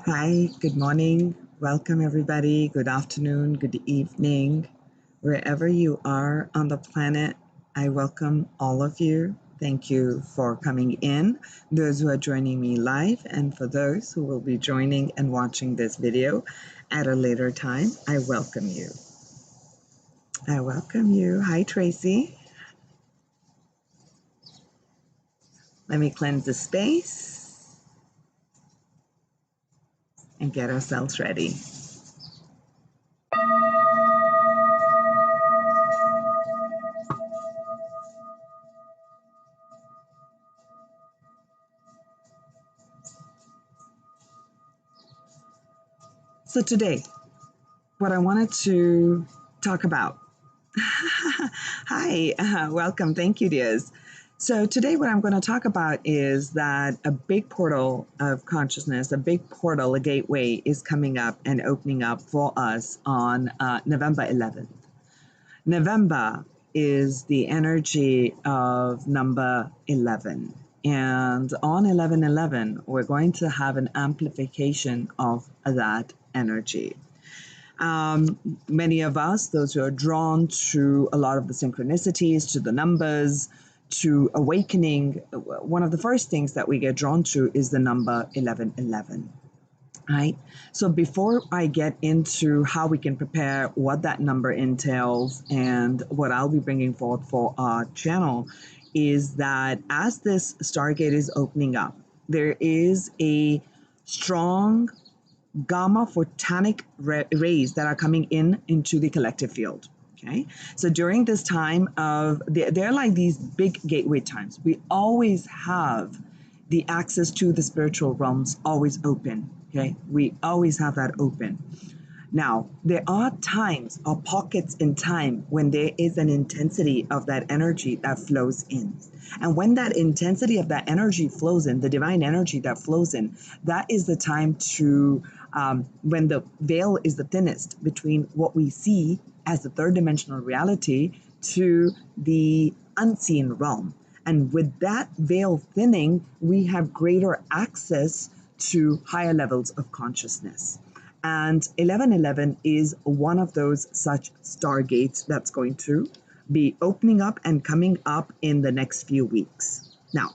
Hi, good morning. Welcome, everybody. Good afternoon, good evening. Wherever you are on the planet, I welcome all of you. Thank you for coming in, those who are joining me live, and for those who will be joining and watching this video at a later time, I welcome you. I welcome you. Hi, Tracy. Let me cleanse the space and get ourselves ready. So today, what I wanted to talk about. Hi, welcome. Thank you, dears. So today what I'm going to talk about is that a big portal of consciousness, a big portal, a gateway is coming up and opening up for us on November 11th. November is the energy of number 11. And on 11/11, we're going to have an amplification of that energy. Many of us, those who are drawn to a lot of the synchronicities, to the numbers, to awakening, one of the first things that we get drawn to is the number 11/11. Right? So before I get into how we can prepare, what that number entails, and what I'll be bringing forth for our channel, is that as this Stargate is opening up, there is a strong gamma photonic rays that are coming into the collective field. Okay, so during this time of, they're like these big gateway times. We always have the access to the spiritual realms always open. Okay, we always have that open. Now, there are times or pockets in time when there is an intensity of that energy that flows in. And when that intensity of that energy flows in, the divine energy that flows in, that is the time to, when the veil is the thinnest between what we see as the third dimensional reality to the unseen realm. And with that veil thinning, we have greater access to higher levels of consciousness. And 11/11 is one of those such stargates that's going to be opening up and coming up in the next few weeks. Now,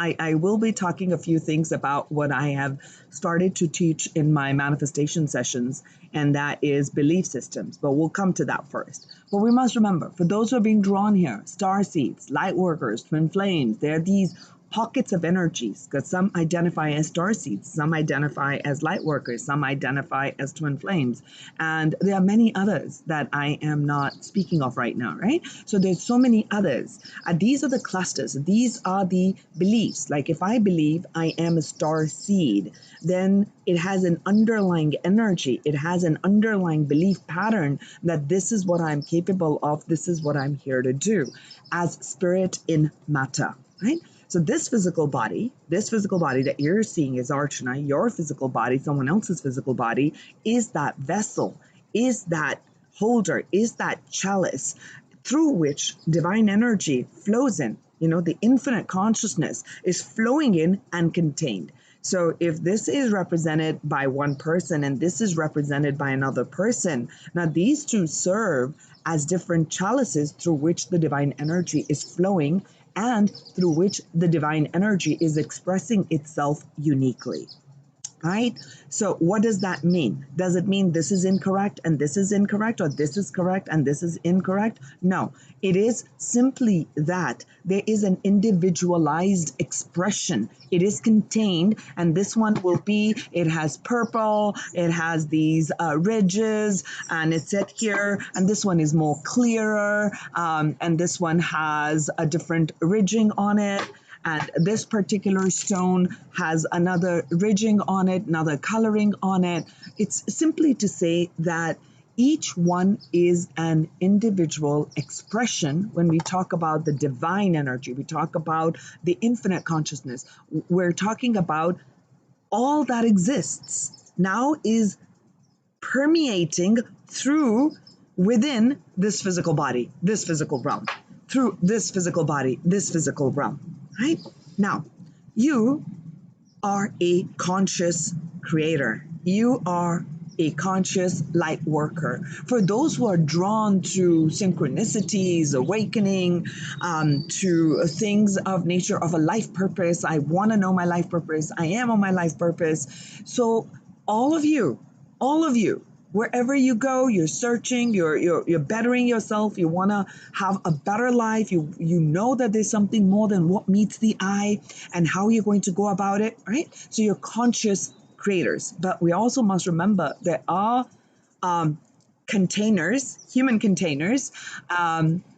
I will be talking a few things about what I have started to teach in my manifestation sessions, and that is belief systems, but we'll come to that first. But we must remember, for those who are being drawn here, star seeds, light workers, twin flames, there are these pockets of energies, because some identify as star seeds, some identify as light workers, some identify as twin flames, and there are many others that I am not speaking of right now, right? So there's so many others. These are the clusters. These are the beliefs. Like if I believe I am a star seed, then it has an underlying energy. It has an underlying belief pattern that this is what I'm capable of. This is what I'm here to do as spirit in matter, right? So this physical body that you're seeing is Archana, your physical body, someone else's physical body, is that vessel, is that holder, is that chalice through which divine energy flows in. You know, the infinite consciousness is flowing in and contained. So if this is represented by one person and this is represented by another person, now these two serve as different chalices through which the divine energy is flowing and through which the divine energy is expressing itself uniquely. Right? So what does that mean? Does it mean this is incorrect and this is incorrect, or this is correct and this is incorrect? No, it is simply that there is an individualized expression. It is contained, and this one will be, it has purple, it has these ridges, and it's set here, and this one is more clearer, and this one has a different ridging on it. And this particular stone has another ridging on it, another coloring on it. It's simply to say that each one is an individual expression. When we talk about the divine energy, we talk about the infinite consciousness, we're talking about all that exists now is permeating through within this physical body, this physical realm, through this physical body, this physical realm. Right? Now, you are a conscious creator. You are a conscious light worker. For those who are drawn to synchronicities, awakening, to things of nature of a life purpose, I want to know my life purpose. I am on my life purpose. So all of you, wherever you go, you're searching, you're bettering yourself. You want to have a better life. You know that there's something more than what meets the eye, and how you're going to go about it, right? So you're conscious creators. But we also must remember there are containers, human containers,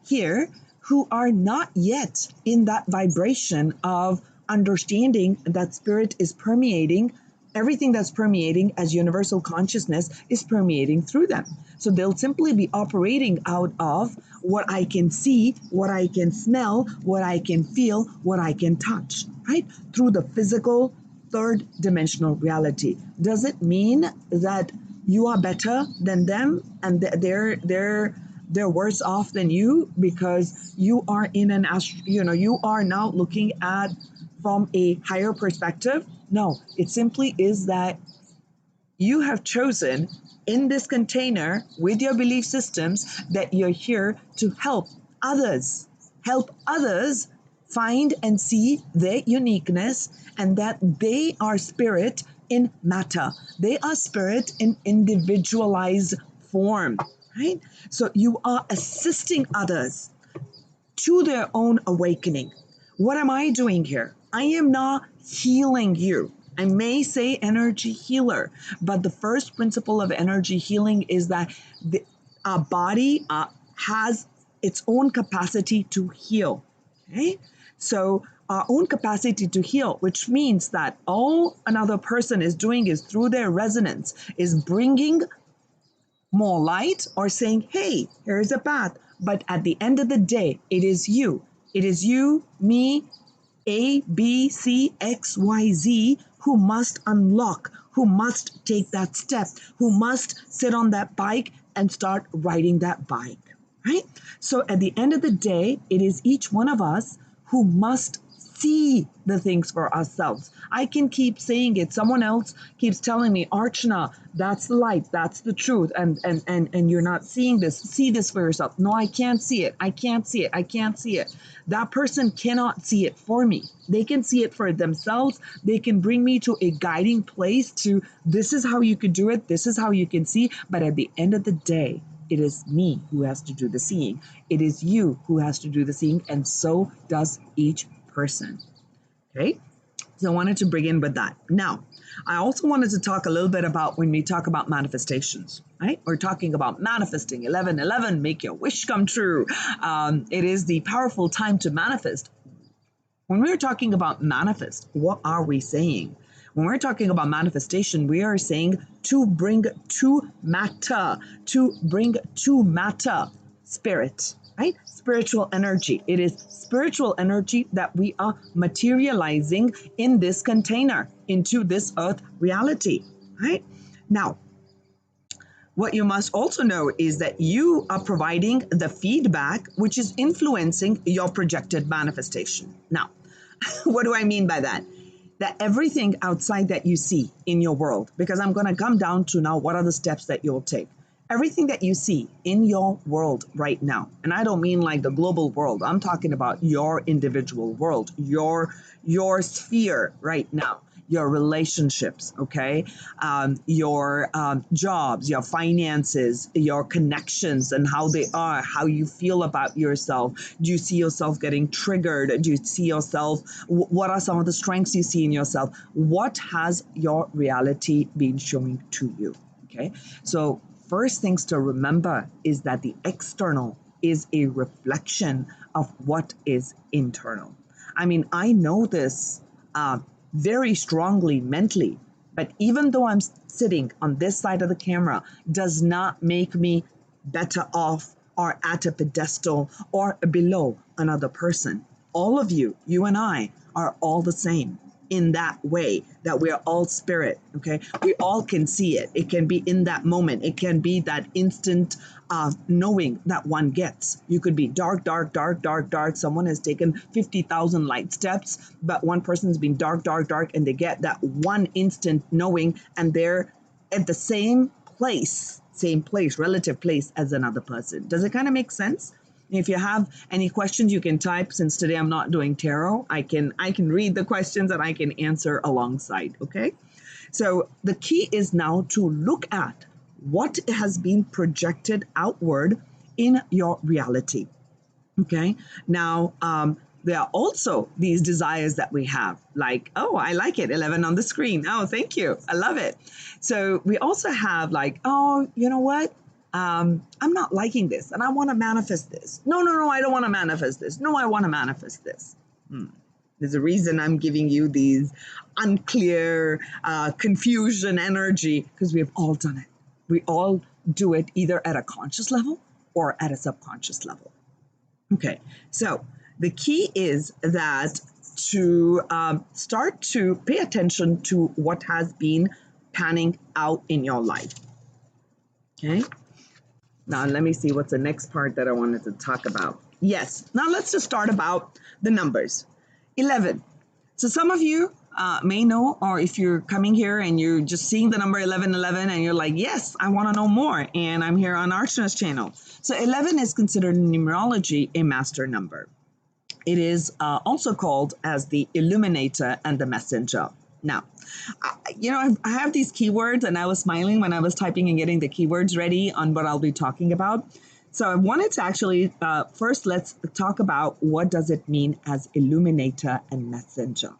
here who are not yet in that vibration of understanding that spirit is permeating. Everything that's permeating as universal consciousness is permeating through them. So they'll simply be operating out of what I can see, what I can smell, what I can feel, what I can touch, right? Through the physical third dimensional reality. Does it mean that you are better than them and they're worse off than you because you are in an you are now looking at from a higher perspective? No, it simply is that you have chosen in this container with your belief systems that you're here to help others find and see their uniqueness, and that they are spirit in matter. They are spirit in individualized form, right? So you are assisting others to their own awakening. What am I doing here? I am not healing you. I may say energy healer, but the first principle of energy healing is that our body has its own capacity to heal. Okay? So our own capacity to heal, which means that all another person is doing is through their resonance, is bringing more light or saying, hey, here's a path. But at the end of the day, it is you. It is you, me, A, B, C, X, Y, Z, who must unlock, who must take that step, who must sit on that bike and start riding that bike, right? So at the end of the day, it is each one of us who must see the things for ourselves. I can keep saying it. Someone else keeps telling me, Archana, that's the light, that's the truth, and you're not seeing this. See this for yourself. No, I can't see it. I can't see it. I can't see it. That person cannot see it for me. They can see it for themselves. They can bring me to a guiding place to this is how you could do it. This is how you can see. But at the end of the day, it is me who has to do the seeing. It is you who has to do the seeing, and so does each person. Okay, so I wanted to begin with that. Now, I also wanted to talk a little bit about when we talk about manifestations, right? We're talking about manifesting 1111, make your wish come true. It is the powerful time to manifest. When we're talking about manifest, what are we saying? When we're talking about manifestation, we are saying to bring to matter, spirit, right? Spiritual energy. It is spiritual energy that we are materializing in this container, into this earth reality, right? Now, what you must also know is that you are providing the feedback which is influencing your projected manifestation. Now, what do I mean by that? That everything outside that you see in your world, because I'm going to come down to now what are the steps that you'll take. Everything that you see in your world right now, and I don't mean like the global world, I'm talking about your individual world, your sphere right now, your relationships, okay, your jobs, your finances, your connections and how they are, how you feel about yourself. Do you see yourself getting triggered? Do you see yourself, what are some of the strengths you see in yourself? What has your reality been showing to you? Okay, so first things to remember is that the external is a reflection of what is internal. I mean, I know this very strongly mentally, but even though I'm sitting on this side of the camera, does not make me better off or at a pedestal or below another person. All of you, you and I, are all the same. in that way, that we are all spirit, okay? We all can see it. It can be in that moment. It can be that instant knowing that one gets. You could be dark, dark, dark, dark, dark. Someone has taken 50,000 light steps, but one person's been dark, dark, dark, and they get that one instant knowing, and they're at the same place, relative place as another person. Does it kind of make sense? If you have any questions, you can type. Since today I'm not doing tarot, I can read the questions and I can answer alongside, okay? So the key is now to look at what has been projected outward in your reality, okay? Now, there are also these desires that we have, like, oh, I like it, 11 on the screen. Oh, thank you. I love it. So we also have like, oh, you know what? I'm not liking this and I want to manifest this. No, I don't want to manifest this. No, I want to manifest this. There's a reason I'm giving you these unclear, confusion energy, because we have all done it. We all do it either at a conscious level or at a subconscious level. Okay, so the key is that to start to pay attention to what has been panning out in your life. Okay. Now, let me see what's the next part that I wanted to talk about. Yes. Now, let's just start about the numbers. 11. So some of you may know, or if you're coming here and you're just seeing the number 1111 and you're like, yes, I want to know more. And I'm here on Archana's channel. So 11 is considered in numerology a master number. It is also called as the illuminator and the messenger. Now, I have these keywords, and I was smiling when I was typing and getting the keywords ready on what I'll be talking about. So I wanted to actually, first, let's talk about what does it mean as illuminator and messenger.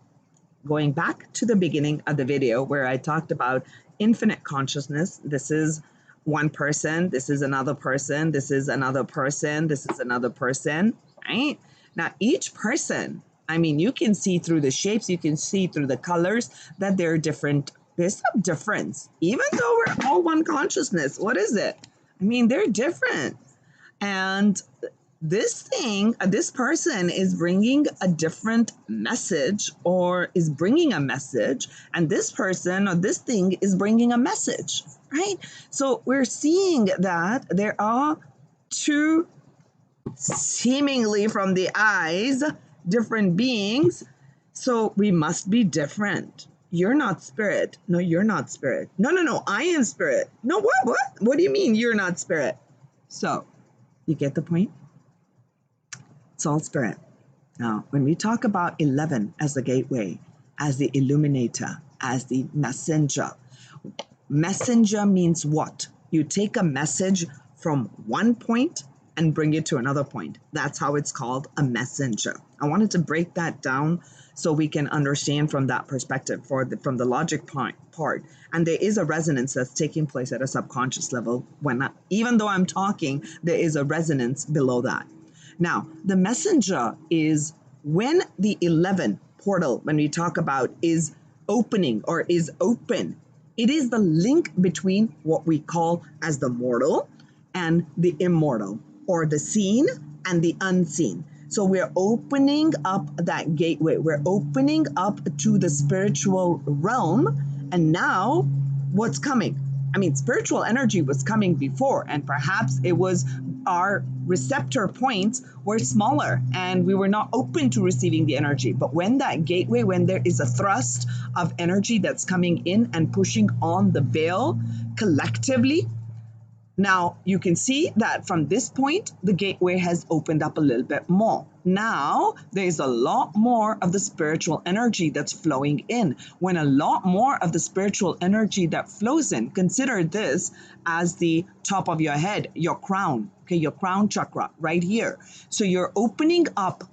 Going back to the beginning of the video where I talked about infinite consciousness, this is one person, this is another person, this is another person, this is another person, right? Now, each person, I mean, you can see through the shapes, you can see through the colors that they're different. There's some difference, even though we're all one consciousness. What is it? I mean, they're different. And this person is bringing a different message, or is bringing a message, and this person or this thing is bringing a message, right? So we're seeing that there are two seemingly from the eyes different beings, so we must be different. You're not spirit. No, you're not spirit. No, I am spirit. No, what do you mean you're not spirit? So you get the point? It's all spirit. Now, when we talk about 11 as the gateway, as the illuminator, as the messenger means what? You take a message from one point and bring it to another point. That's how it's called a messenger. I wanted to break that down so we can understand from that perspective, from the logic part. And there is a resonance that's taking place at a subconscious level. Even though I'm talking, there is a resonance below that. Now, the messenger is when the 11 portal, when we talk about, is opening or is open. It is the link between what we call as the mortal and the immortal, or the seen and the unseen. So we're opening up that gateway. We're opening up to the spiritual realm. And now what's coming? I mean, spiritual energy was coming before, and perhaps it was our receptor points were smaller and we were not open to receiving the energy. But when that gateway, when there is a thrust of energy that's coming in and pushing on the veil collectively, now you can see that from this point, the gateway has opened up a little bit more. Now there's a lot more of the spiritual energy that's flowing in. When a lot more of the spiritual energy that flows in, consider this as the top of your head, your crown, okay, your crown chakra right here. So you're opening up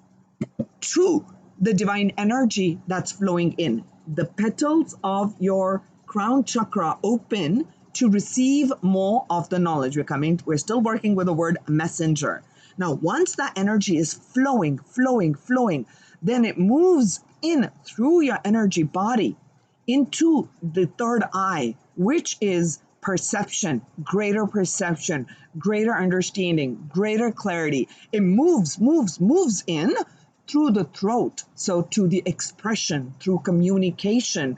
to the divine energy that's flowing in. The petals of your crown chakra open to receive more of the knowledge. We're still working with the word messenger. Now, once that energy is flowing, then it moves in through your energy body into the third eye, which is perception, greater understanding, greater clarity. It moves in through the throat, so to the expression, through communication,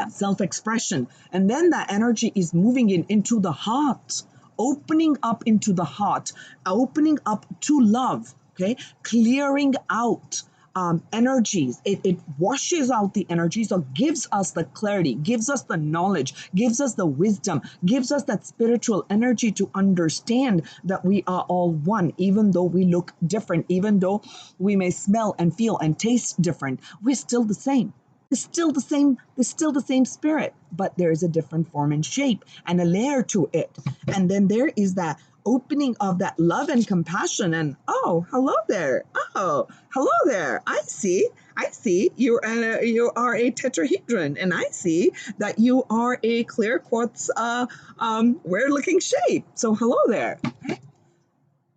self-expression. And then that energy is moving into the heart, opening up into the heart, opening up to love, okay? Clearing out energies. It washes out the energies, or gives us the clarity, gives us the knowledge, gives us the wisdom, gives us that spiritual energy to understand that we are all one, even though we look different, even though we may smell and feel and taste different, we're still the same. It's still the same, it's still the same spirit, but there is a different form and shape and a layer to it. And then there is that opening of that love and compassion, and oh, hello there. Oh, hello there. I see you are a tetrahedron, and I see that you are a clear quartz weird looking shape. So hello there.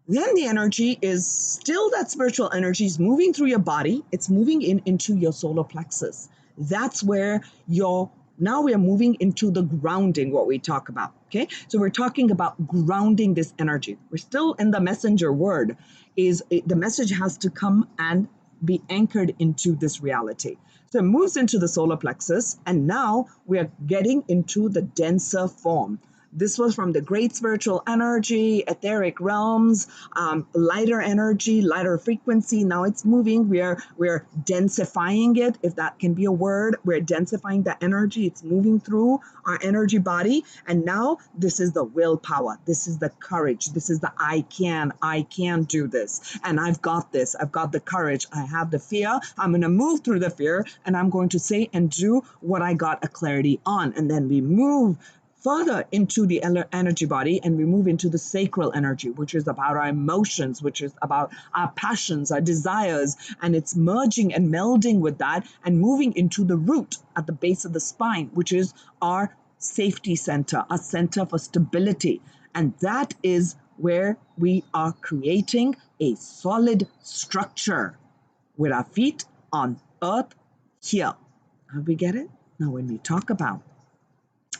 Then the energy is still, that spiritual energy is moving through your body. It's moving into your solar plexus. That's where now we are moving into the grounding, what we talk about. Okay. So we're talking about grounding this energy. We're still in the messenger word, the message has to come and be anchored into this reality. So it moves into the solar plexus, and now we are getting into the denser form. This was from the great spiritual energy, etheric realms, lighter energy, lighter frequency. Now it's moving. We're densifying it, if that can be a word. We're densifying the energy. It's moving through our energy body. And now this is the willpower. This is the courage. This is the I can do this. And I've got this. I've got the courage. I have the fear. I'm going to move through the fear, and I'm going to say and do what I got a clarity on. And then we move further into the energy body, and we move into the sacral energy, which is about our emotions, which is about our passions, our desires, and it's merging and melding with that and moving into the root at the base of the spine, which is our safety center, our center for stability. And that is where we are creating a solid structure with our feet on earth here. How do we get it? Now, when we talk about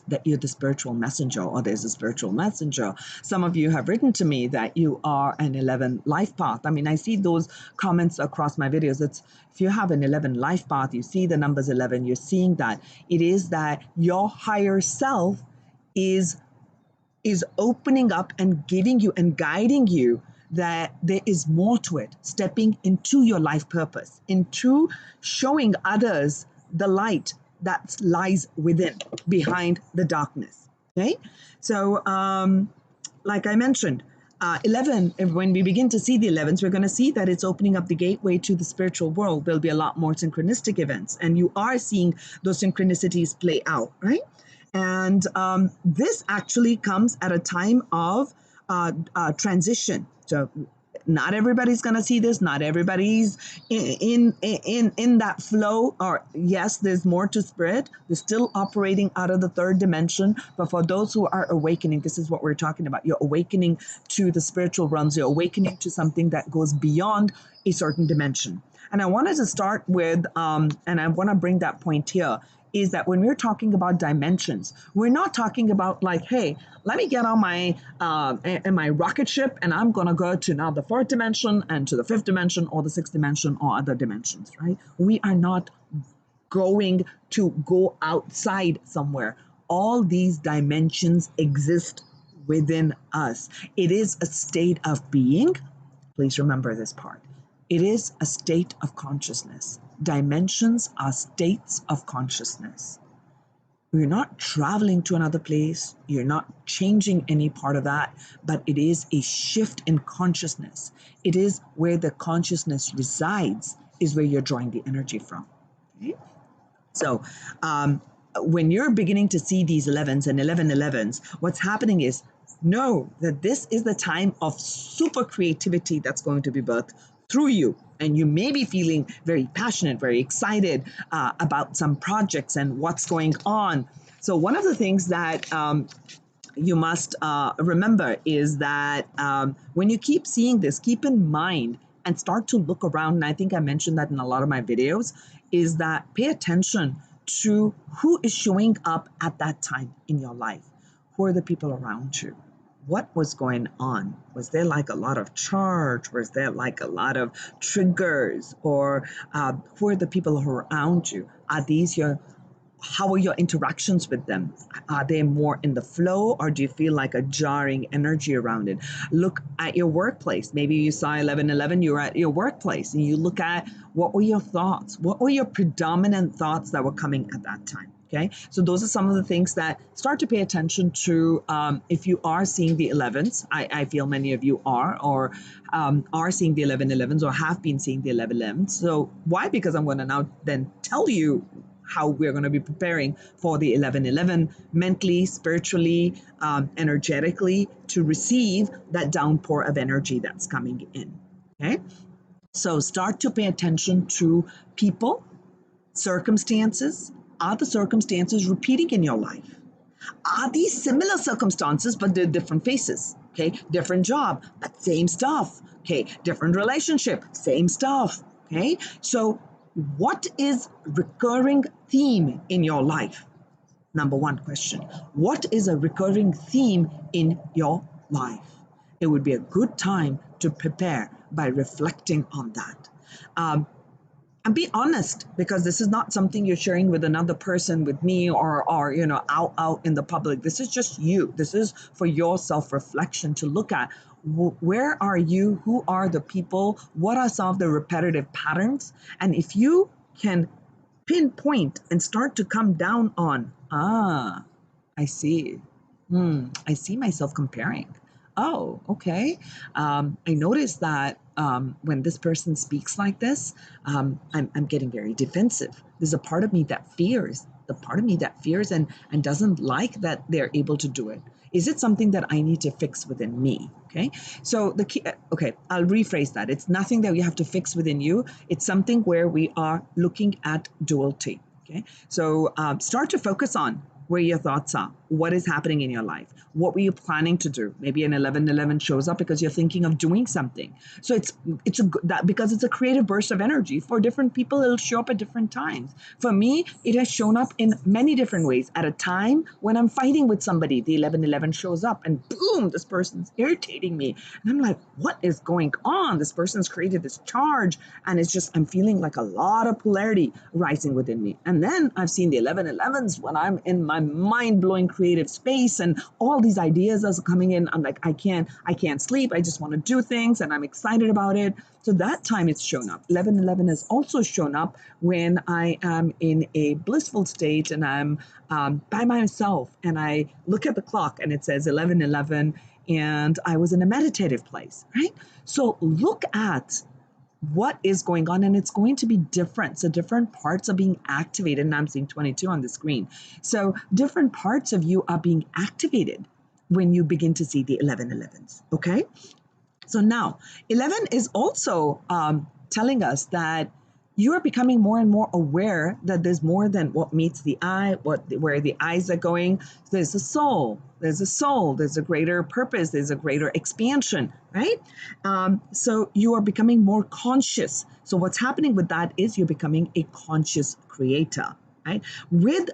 that you're the spiritual messenger, or there's a spiritual messenger. Some of you have written to me that you are an 11 life path. I mean, I see those comments across my videos. It's, if you have an 11 life path, you see the numbers 11, you're seeing that it is that your higher self is opening up and giving you and guiding you that there is more to it, stepping into your life purpose, into showing others the light that lies within, behind the darkness. Okay, so like I mentioned, 11, when we begin to see the 11s, we're going to see that it's opening up the gateway to the spiritual world. There'll be a lot more synchronistic events, and you are seeing those synchronicities play out, right? And this actually comes at a time of transition. So not everybody's going to see this. Not everybody's in that flow. Or yes, there's more to spirit. They're still operating out of the third dimension. But for those who are awakening, this is what we're talking about. You're awakening to the spiritual realms. You're awakening to something that goes beyond a certain dimension. And I wanted to start with, and I want to bring that point here, is that when we're talking about dimensions, we're not talking about like, hey, let me get on my rocket ship and I'm going to go to now the fourth dimension and to the fifth dimension or the sixth dimension or other dimensions, right? We are not going to go outside somewhere. All these dimensions exist within us. It is a state of being. Please remember this part. It is a state of consciousness. Dimensions are states of consciousness. You're not traveling to another place. You're not changing any part of that, but it is a shift in consciousness. It is where the consciousness resides, is where you're drawing the energy from. Okay? So when you're beginning to see these 11s and 11s, what's happening is know that this is the time of super creativity that's going to be birthed through you. And you may be feeling very passionate, very excited about some projects and what's going on. So one of the things that you must remember is that when you keep seeing this, keep in mind and start to look around. And I think I mentioned that in a lot of my videos, is that pay attention to who is showing up at that time in your life. Who are the people around you? what was going on? Was there like a lot of charge? Was there like a lot of triggers? Or who are the people who are around you? Are these your how are your interactions with them? Are they more in the flow, or do you feel like a jarring energy around it? Look at your workplace. Maybe you saw 1111, you're at your workplace, and you look at what were your thoughts? What were your predominant thoughts that were coming at that time? Okay, so those are some of the things that start to pay attention to. If you are seeing the 11s, I feel many of you are, or are seeing the 1111s, or have been seeing the 1111s. So why? Because I'm going to now then tell you how we're going to be preparing for the 1111 mentally, spiritually, energetically, to receive that downpour of energy that's coming in. Okay, so start to pay attention to people, circumstances. Are the circumstances repeating in your life? Are these similar circumstances, but they're different faces? Okay, different job, but same stuff. Okay, different relationship, same stuff. Okay, so what is recurring theme in your life? Number one question. What is a recurring theme in your life? It would be a good time to prepare by reflecting on that. And be honest, because this is not something you're sharing with another person, with me, or out in the public. This is just you. This is for your self-reflection to look at. Where are you? Who are the people? What are some of the repetitive patterns? And if you can pinpoint and start to come down on, I see. I see myself comparing. Oh, okay. I noticed that when this person speaks like this, I'm getting very defensive. There's a part of me that fears, the part of me that fears and doesn't like that they're able to do it. Is it something that I need to fix within me? Okay. So the key, okay, I'll rephrase that. It's nothing that you have to fix within you. It's something where we are looking at duality. Okay. So start to focus on where your thoughts are, what is happening in your life, what were you planning to do. Maybe an 1111 shows up because you're thinking of doing something. So because it's a creative burst of energy. For different people, it'll show up at different times. For me, it has shown up in many different ways. At a time when I'm fighting with somebody, the 1111 shows up and boom, this person's irritating me. And I'm like, what is going on? This person's created this charge, and it's just, I'm feeling like a lot of polarity rising within me. And then I've seen the 1111s when I'm in my mind-blowing creative space and all these ideas are coming in. I'm like, I can't sleep. I just want to do things and I'm excited about it. So that time it's shown up. 1111 has also shown up when I am in a blissful state and I'm by myself and I look at the clock and it says 1111 and I was in a meditative place, right? So look at what is going on, and it's going to be different. So different parts are being activated, and I'm seeing 22 on the screen. So different parts of you are being activated when you begin to see the 1111s, okay? So now 11 is also telling us that you are becoming more and more aware that there's more than what meets the eye, where the eyes are going. There's a soul, there's a greater purpose, there's a greater expansion, right? So you are becoming more conscious. So what's happening with that is you're becoming a conscious creator, right? With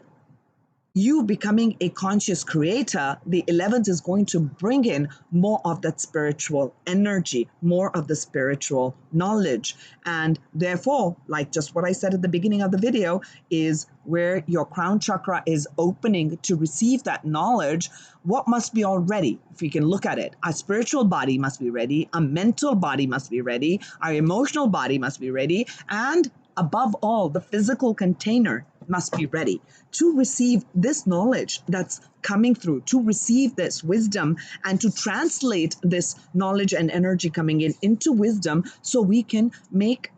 you becoming a conscious creator, the 11th is going to bring in more of that spiritual energy, more of the spiritual knowledge. And therefore, like just what I said at the beginning of the video, is where your crown chakra is opening to receive that knowledge. What must be all ready? If you can look at it, our spiritual body must be ready, our mental body must be ready, our emotional body must be ready, and above all, the physical container must be ready to receive this knowledge that's coming through, to receive this wisdom and to translate this knowledge and energy coming in into wisdom so we can make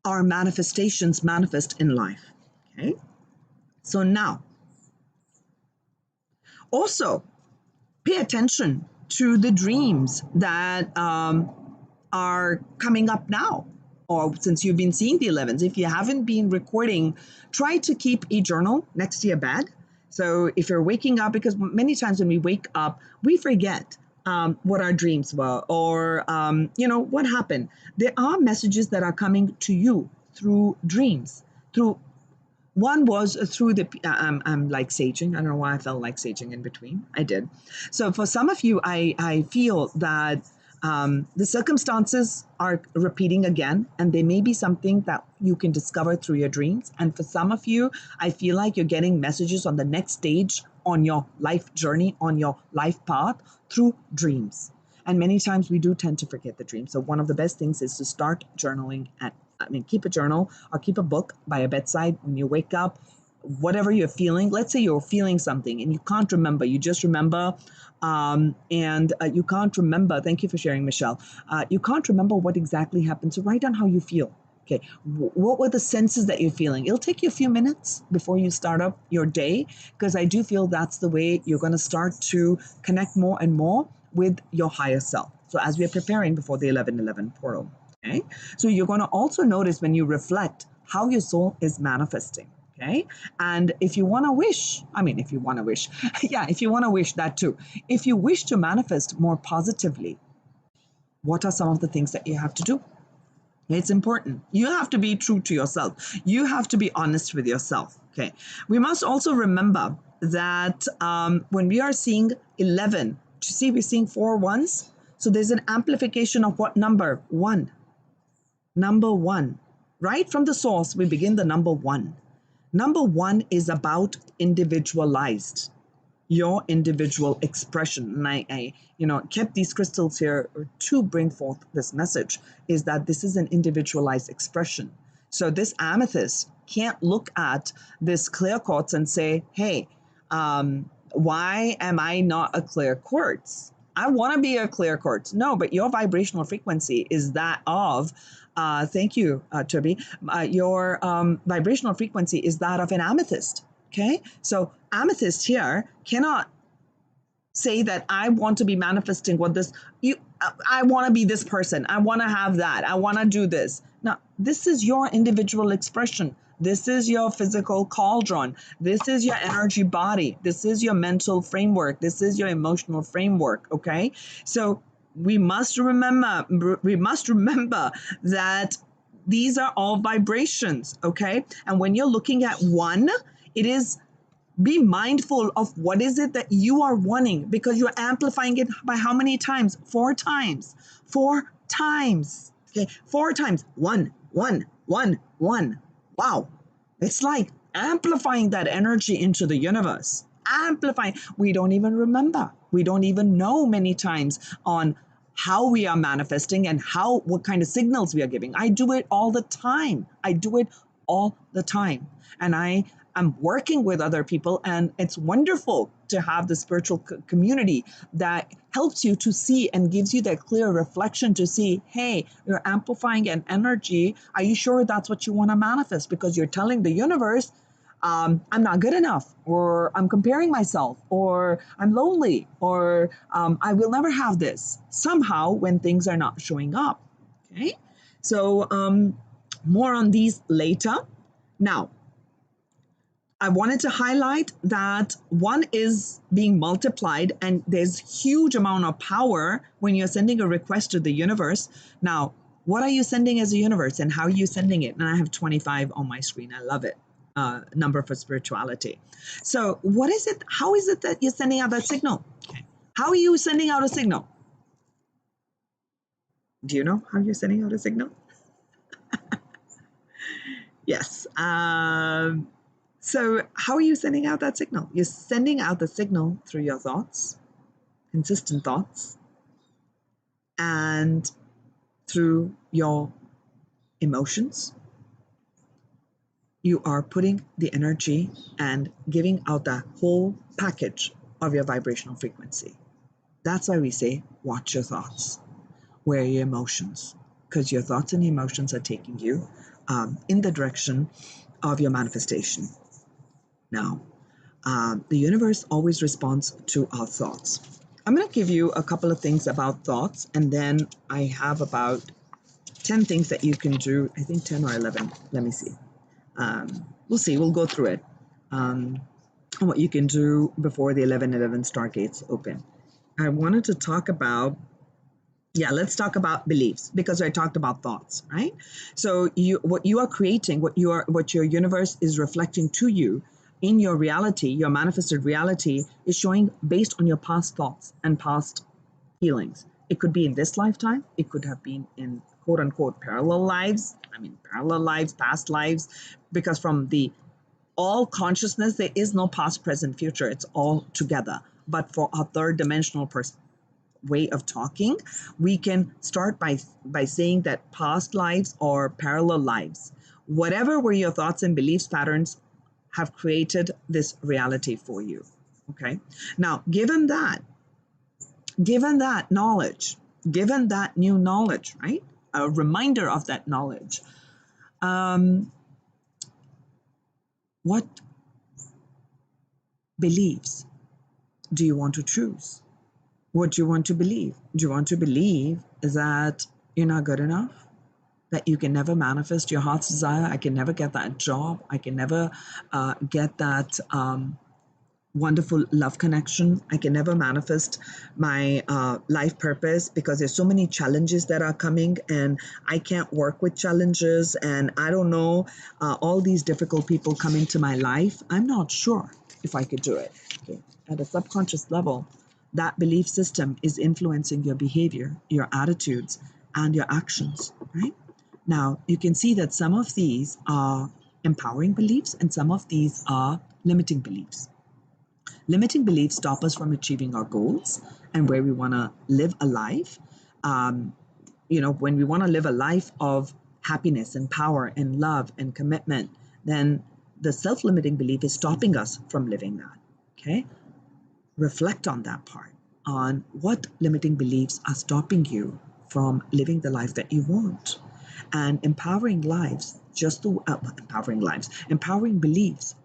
our manifestations manifest in life. Okay. So now, also pay attention to the dreams that are coming up now. Or since you've been seeing the 11s, if you haven't been recording, try to keep a journal next to your bed. So if you're waking up, because many times when we wake up, we forget what our dreams were or, what happened. There are messages that are coming to you through dreams, through One was through the, I'm like saging. I don't know why I felt like saging in between. I did. So for some of you, I feel that the circumstances are repeating again, and there may be something that you can discover through your dreams. And for some of you, I feel like you're getting messages on the next stage on your life journey, on your life path through dreams. And many times we do tend to forget the dream. So one of the best things is to start journaling keep a journal or keep a book by your bedside when you wake up, whatever you're feeling. Let's say you're feeling something and you can't remember, you just remember, and you can't remember. Thank you for sharing, Michelle. You can't remember what exactly happened. So write down how you feel. Okay, what were the senses that you're feeling? It'll take you a few minutes before you start up your day, because I do feel that's the way you're going to start to connect more and more with your higher self. So as we are preparing before the 11:11 portal. Okay, so you're going to also notice when you reflect how your soul is manifesting. Okay, and if you want to wish, if you want to wish, yeah, if you want to wish that too, if you wish to manifest more positively, what are some of the things that you have to do? It's important. You have to be true to yourself. You have to be honest with yourself. Okay. We must also remember that when we are seeing 11, you see, we're seeing 4 ones. So there's an amplification of what number? 1. Number 1. Right from the source, we begin the number 1. Number 1 is about individualized, your individual expression. And I kept these crystals here to bring forth this message, is that this is an individualized expression. So this amethyst can't look at this clear quartz and say, hey, why am I not a clear quartz? I want to be a clear quartz. No, but your vibrational frequency is that of, thank you, Toby, your vibrational frequency is that of an amethyst. Okay, so amethyst here cannot say that I want to be manifesting what this, I want to be this person, I want to have that, I want to do this. Now, this is your individual expression. This is your physical cauldron. This is your energy body. This is your mental framework. This is your emotional framework. Okay, so we must remember that these are all vibrations. Okay, and when you're looking at one, it is, be mindful of what is it that you are wanting, because you're amplifying it by how many times? 4 times. 4 times. Okay, 4 times. 1, 1, 1, 1. Wow. It's like amplifying that energy into the universe. Amplifying. We don't even remember. We don't even know many times on how we are manifesting and what kind of signals we are giving. I do it all the time. And I'm working with other people, and it's wonderful to have the spiritual community that helps you to see and gives you that clear reflection to see, hey, you're amplifying an energy. Are you sure that's what you want to manifest? Because you're telling the universe, I'm not good enough, or I'm comparing myself, or I'm lonely, or I will never have this. Somehow when things are not showing up. Okay, so more on these later. Now, I wanted to highlight that 1 is being multiplied, and there's huge amount of power when you're sending a request to the universe. Now, what are you sending as a universe, and how are you sending it? And I have 25 on my screen. I love it. Number for spirituality. So what is it? How is it that you're sending out that signal? How are you sending out a signal? Do you know how you're sending out a signal? Yes. So how are you sending out that signal? You're sending out the signal through your thoughts, consistent thoughts, and through your emotions. You are putting the energy and giving out the whole package of your vibrational frequency. That's why we say, watch your thoughts. Where are your emotions? Because your thoughts and emotions are taking you in the direction of your manifestation. Now, the universe always responds to our thoughts. I'm going to give you a couple of things about thoughts, and then I have about 10 things that you can do. I think 10 or 11. Let me see. We'll see. We'll go through it. And what you can do before the 11:11 Stargates open. I wanted to talk about Yeah, let's talk about beliefs because I talked about thoughts, right? So what you are creating, what your universe is reflecting to you in your reality, your manifested reality is showing based on your past thoughts and past feelings. It could be in this lifetime, it could have been in quote unquote parallel lives. I mean parallel lives, past lives, because from the all consciousness, there is no past, present, future. It's all together. But for a third dimensional way of talking, we can start by saying that past lives or parallel lives, whatever were your thoughts and beliefs patterns, have created this reality for you. Okay. Now, given that knowledge, given that new knowledge, right? A reminder of that knowledge. What beliefs do you want to choose? What do you want to believe? Do you want to believe that you're not good enough? That you can never manifest your heart's desire? I can never get that job. I can never get that wonderful love connection. I can never manifest my life purpose because there's so many challenges that are coming and I can't work with challenges. And I don't know, all these difficult people come into my life. I'm not sure if I could do it. Okay. At a subconscious level, that belief system is influencing your behavior, your attitudes, and your actions, right? Now, you can see that some of these are empowering beliefs and some of these are limiting beliefs. Limiting beliefs stop us from achieving our goals and where we want to live a life. Um, when we want to live a life of happiness and power and love and commitment, then the self-limiting belief is stopping us from living that. Okay? Reflect on that part, on what limiting beliefs are stopping you from living the life that you want. And empowering beliefs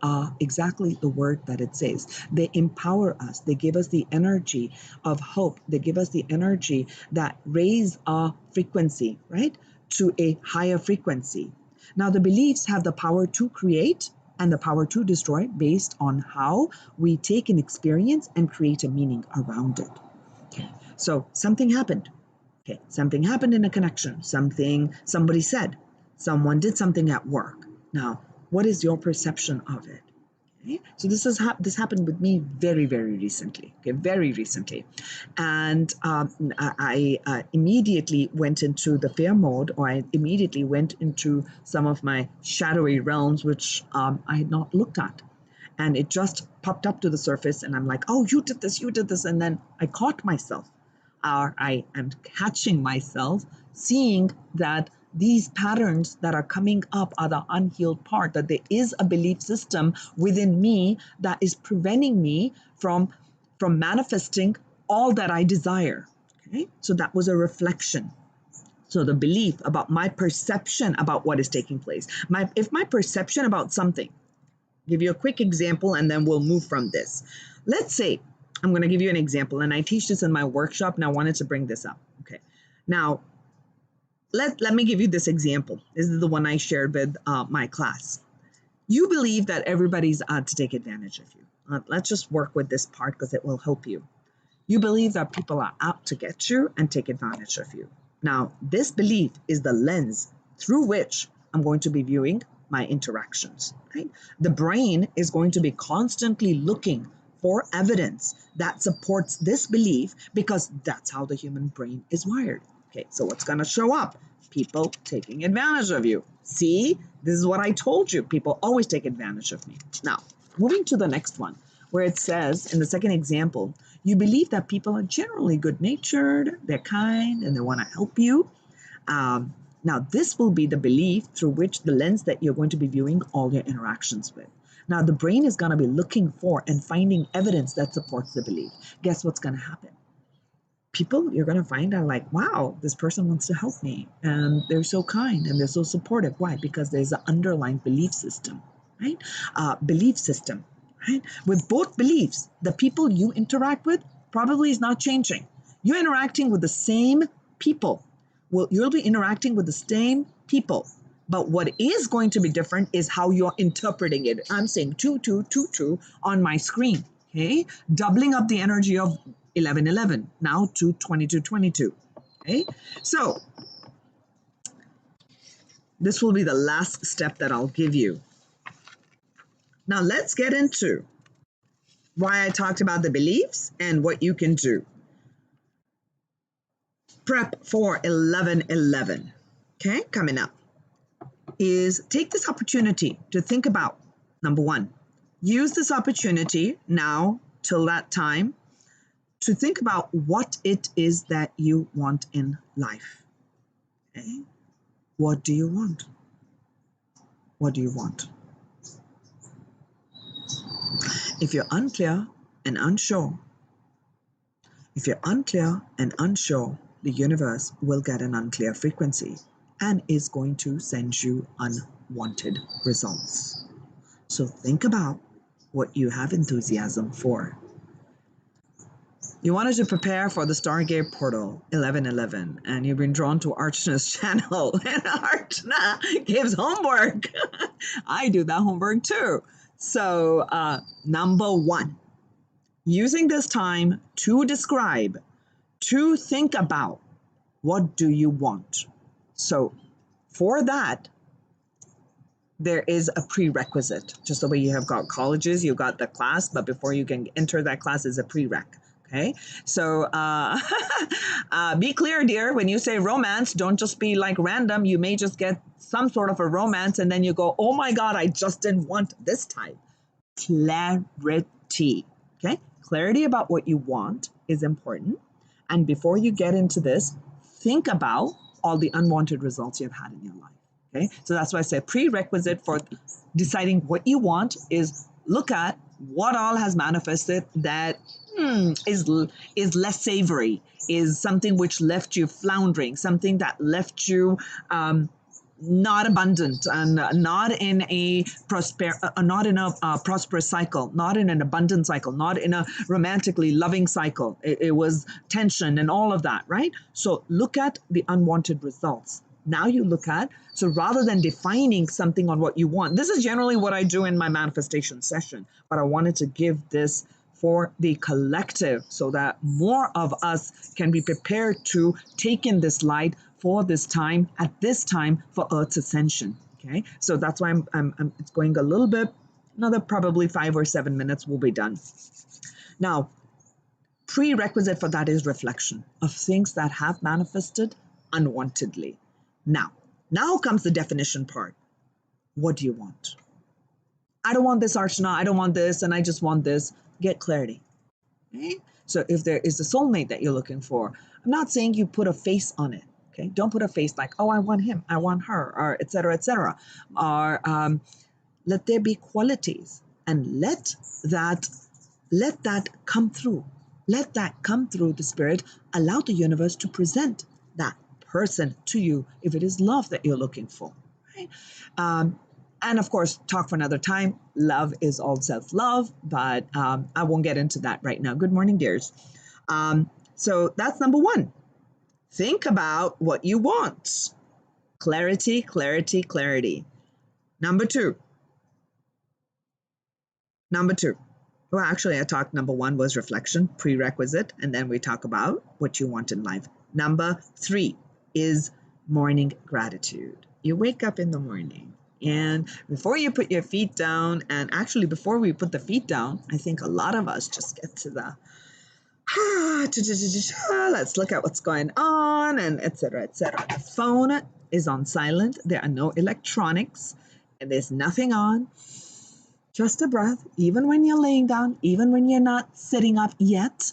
are exactly the word that it says. They empower us. They give us the energy of hope. They give us the energy that raise our frequency, right, to a higher frequency. Now, the beliefs have the power to create and the power to destroy based on how we take an experience and create a meaning around it. Okay. So something happened. Okay, something happened in a connection. Somebody said, someone did something at work. Now, what is your perception of it? Okay, so this happened with me very, very recently. Okay, very recently, and I immediately went into the fear mode, or I immediately went into some of my shadowy realms, which I had not looked at, and it just popped up to the surface, and I'm like, oh, you did this, and then I caught myself, or I am catching myself seeing that these patterns that are coming up are the unhealed part, that there is a belief system within me that is preventing me from manifesting all that I desire. Okay, so that was a reflection. So the belief about my perception about what is taking place. If my perception about something, give you a quick example and then we'll move from this. Let's say, I'm going to give you an example, and I teach this in my workshop, and I wanted to bring this up. Okay. Now, let me give you this example. This is the one I shared with my class. You believe that everybody's out to take advantage of you. Let's just work with this part because it will help you. You believe that people are out to get you and take advantage of you. Now, this belief is the lens through which I'm going to be viewing my interactions. Right? The brain is going to be constantly looking for evidence that supports this belief because that's how the human brain is wired. Okay, so what's going to show up? People taking advantage of you. See, this is what I told you. People always take advantage of me. Now, moving to the next one, where it says in the second example, you believe that people are generally good-natured, they're kind, and they want to help you. Now, this will be the belief through which the lens that you're going to be viewing all your interactions with. Now, the brain is going to be looking for and finding evidence that supports the belief. Guess what's going to happen? People you're going to find are like, wow, this person wants to help me, and they're so kind and they're so supportive. Why? Because there's an underlying belief system, right? Belief system, right? With both beliefs, the people you interact with probably is not changing. You're interacting with the same people. Well, you'll be interacting with the same people. But what is going to be different is how you're interpreting it. I'm saying 2222 on my screen, okay? Doubling up the energy of 1111, now to 2222. Okay, so this will be the last step that I'll give you. Now let's get into why I talked about the beliefs and what you can do. Prep for 11/11, okay, coming up, is take this opportunity to think about, number one, use this opportunity now till that time to think about what it is that you want in life. Okay? What do you want? What do you want? If you're unclear and unsure, the universe will get an unclear frequency and is going to send you unwanted results. So think about what you have enthusiasm for. You wanted to prepare for the Stargate Portal 11/11, and you've been drawn to Archana's channel, and Archana gives homework. I do that homework too. So, number one, using this time to describe, to think about, what do you want? So, for that, there is a prerequisite. Just the way you have got colleges, you got the class, but before you can enter that class is a prereq. Okay, so be clear, dear. When you say romance, don't just be like random. You may just get some sort of a romance and then you go, oh my God, I just didn't want this type. Clarity. Okay, clarity about what you want is important. And before you get into this, think about all the unwanted results you've had in your life. Okay, so that's why I said prerequisite for deciding what you want is look at what all has manifested that is less savory, is something which left you floundering, something that left you not abundant and not in a prosperous cycle, not in an abundant cycle, not in a romantically loving cycle. It was tension and all of that, right? So look at the unwanted results. Now you look at, so rather than defining something on what you want, this is generally what I do in my manifestation session, but I wanted to give this for the collective so that more of us can be prepared to take in this light for this time, at this time for Earth's ascension. Okay, so that's why it's going a little bit, another probably 5 or 7 minutes will be done. Now, prerequisite for that is reflection of things that have manifested unwantedly. Now comes the definition part. What do you want? I don't want this, Archana. I don't want this, and I just want this. Get clarity. Okay? So if there is a soulmate that you're looking for, I'm not saying you put a face on it. Okay? Don't put a face like, oh, I want him, I want her, or et cetera, or let there be qualities, and let that come through. Let that come through the spirit. Allow the universe to present that person to you if it is love that you're looking for. Right? And of course, talk for another time. Love is all self-love, but I won't get into that right now. Good morning, dears. So that's number one. Think about what you want. Clarity, clarity, clarity. Number two. Well, actually, I talked number one was reflection, prerequisite, and then we talk about what you want in life. Number three is morning gratitude. You wake up in the morning, and before you put your feet down, and actually before we put the feet down, I think a lot of us just get to the let's look at what's going on, and etc. etc. The phone is on silent. There are no electronics, and there's nothing on. Just a breath, even when you're laying down, even when you're not sitting up yet.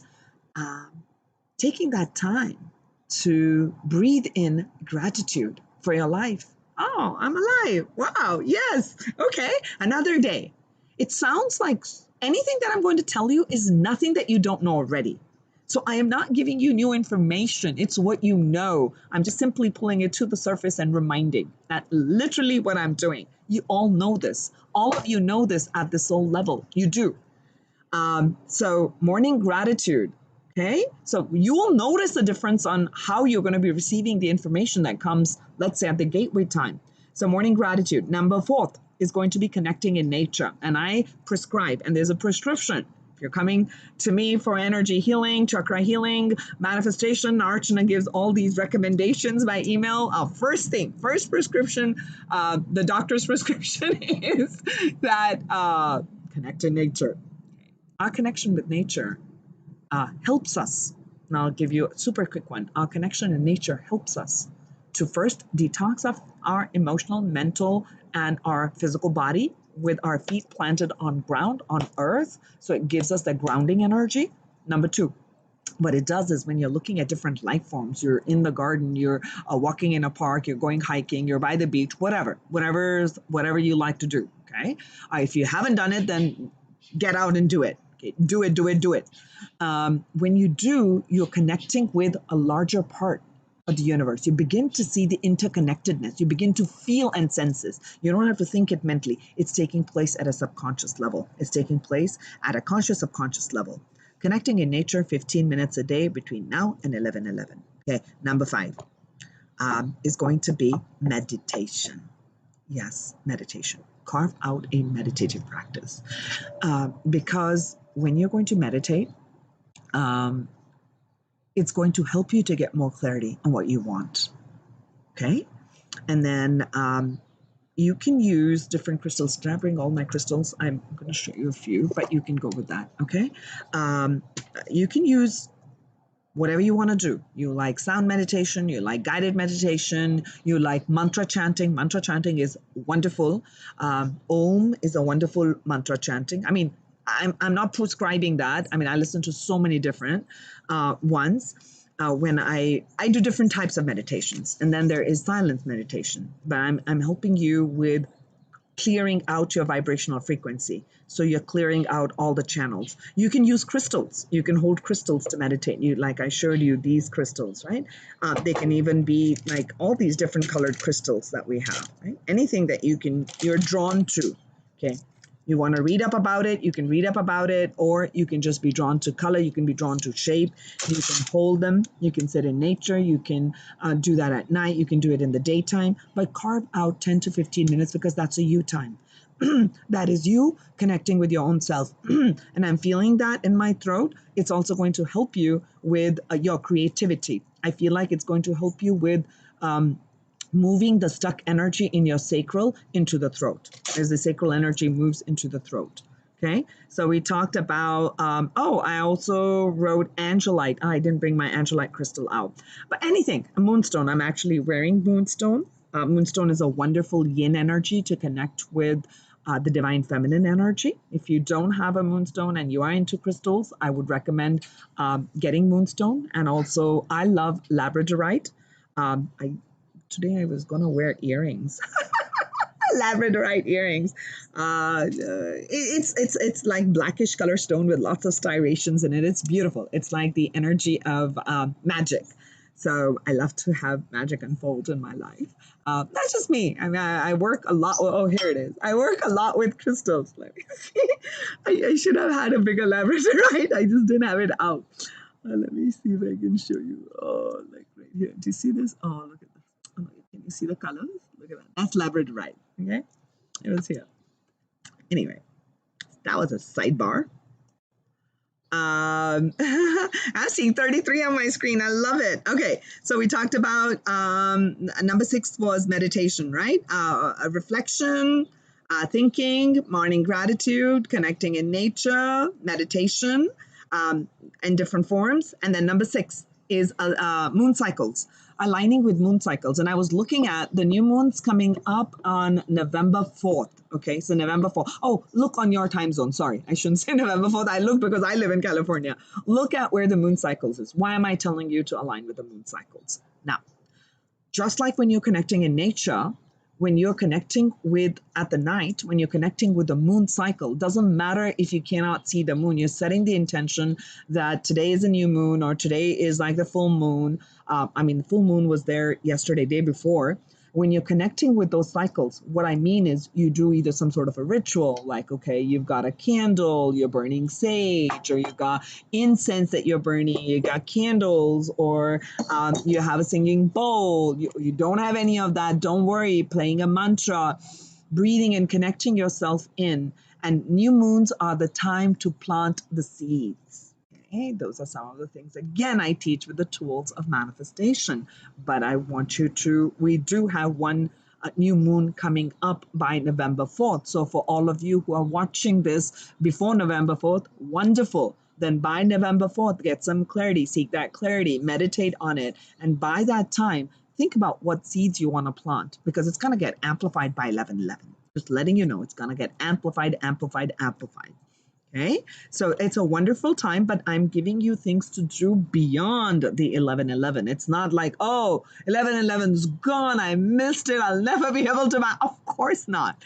Taking that time to breathe in gratitude for your life. Oh, I'm alive. Wow. Yes. Okay. Another day. It sounds like anything that I'm going to tell you is nothing that you don't know already. So I am not giving you new information. It's what you know. I'm just simply pulling it to the surface and reminding that literally what I'm doing. You all know this. All of you know this at the soul level. You do. So morning gratitude. Okay, so you will notice the difference on how you're going to be receiving the information that comes, let's say, at the gateway time. So morning gratitude. Number four is going to be connecting in nature. And I prescribe, and there's a prescription. If you're coming to me for energy healing, chakra healing, manifestation, Archana gives all these recommendations by email. First prescription, the doctor's prescription is that connect to nature. Our connection with nature helps us. And I'll give you a super quick one. Our connection in nature helps us to first detox our emotional, mental, and our physical body with our feet planted on ground, on earth. So it gives us that grounding energy. Number two, what it does is when you're looking at different life forms, you're in the garden, you're walking in a park, you're going hiking, you're by the beach, whatever you like to do. Okay. If you haven't done it, then get out and do it. Okay. Do it. When you do, you're connecting with a larger part of the universe. You begin to see the interconnectedness. You begin to feel and sense this. You don't have to think it mentally. It's taking place at a subconscious level. It's taking place at a conscious subconscious level. Connecting in nature 15 minutes a day between now and 11:11. Okay, number 5 is going to be meditation. Yes, meditation. Carve out a meditative practice because when you're going to meditate, it's going to help you to get more clarity on what you want. Okay, and then you can use different crystals. Did I bring all my crystals? I'm going to show you a few, but you can go with that. Okay, you can use whatever you want to do. You like sound meditation, you like guided meditation, you like mantra chanting. Mantra chanting is wonderful. Om is a wonderful mantra chanting. I mean, I'm not prescribing that. I mean, I listen to so many different ones. When I do different types of meditations, and then there is silence meditation, but I'm helping you with clearing out your vibrational frequency. So you're clearing out all the channels. You can use crystals. You can hold crystals to meditate. Like I showed you these crystals, right? They can even be like all these different colored crystals that we have, right? Anything that you're drawn to, okay? You want to read up about it, you can read up about it, or you can just be drawn to color, you can be drawn to shape, you can hold them, you can sit in nature, you can do that at night, you can do it in the daytime, but carve out 10 to 15 minutes because that's a you time. That is you connecting with your own self. And I'm feeling that in my throat. It's also going to help you with your creativity. I feel like it's going to help you with moving the stuck energy in your sacral into the throat as the sacral energy moves into the throat. Okay, so we talked about, I also wrote Angelite. I didn't bring my Angelite crystal out. But anything, a Moonstone. I'm actually wearing Moonstone. Moonstone is a wonderful yin energy to connect with the divine feminine energy. If you don't have a Moonstone and you are into crystals, I would recommend getting Moonstone. And also, I love Labradorite. Today I was going to wear earrings. Labradorite earrings. It's like blackish color stone with lots of striations in it. It's beautiful. It's like the energy of magic. So I love to have magic unfold in my life. That's just me. I mean, I work a lot. Oh, here it is. I work a lot with crystals. Let me see. I should have had a bigger Labradorite. I just didn't have it out. Let me see if I can show you. Oh, like right here. Do you see this? Oh, look at this. Oh, can you see the colors? Look at that. That's Labradorite. Okay, it was here. Anyway, that was a sidebar. I'm seeing 33 on my screen. I love it. Okay, so we talked about number 6 was meditation, right? A reflection, thinking, morning gratitude, connecting in nature, meditation, in different forms. And then number 6 is moon cycles, aligning with moon cycles. And I was looking at the new moons coming up on November 4th. Okay, so November 4th. Oh, look on your time zone. Sorry, I shouldn't say November 4th. I look because I live in California. Look at where the moon cycles is. Why am I telling you to align with the moon cycles? Now, just like when you're connecting in nature, when you're connecting with at the night, when you're connecting with the moon cycle, doesn't matter if you cannot see the moon. You're setting the intention that today is a new moon or today is like the full moon. The full moon was there yesterday, day before. When you're connecting with those cycles, what I mean is you do either some sort of a ritual, like, okay, you've got a candle, you're burning sage, or you've got incense that you're burning, you got candles, or you have a singing bowl. You don't have any of that, don't worry, playing a mantra, breathing and connecting yourself in And new moons are the time to plant the seeds. Okay, those are some of the things, again, I teach with the tools of manifestation. But I want you to, we do have one new moon coming up by November 4th. So for all of you who are watching this before November 4th, wonderful. Then by November 4th, get some clarity, seek that clarity, meditate on it. And by that time, think about what seeds you want to plant, because it's going to get amplified by 1111. Just letting you know, it's going to get amplified, amplified, amplified. Okay, so it's a wonderful time, but I'm giving you things to do beyond the 1111. It's not like, oh, 1111's gone, I missed it, I'll never be able to. Of course not.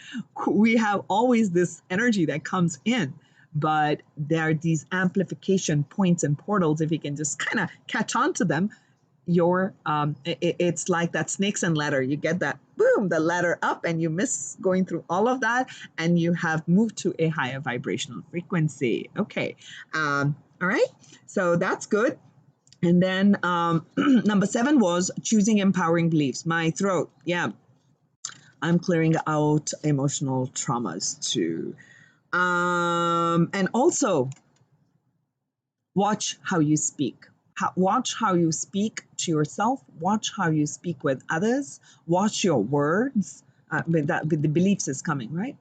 We have always this energy that comes in, but there are these amplification points and portals. If you can just kind of catch on to them, it's like that snakes and ladder. You get that, boom, the ladder up, and you miss going through all of that, and you have moved to a higher vibrational frequency. Okay. All right. So that's good. And then number 7 was choosing empowering beliefs. My throat. Yeah. I'm clearing out emotional traumas too. And also watch how you speak. Watch how you speak to yourself. Watch how you speak with others. Watch your words. With the beliefs is coming, right?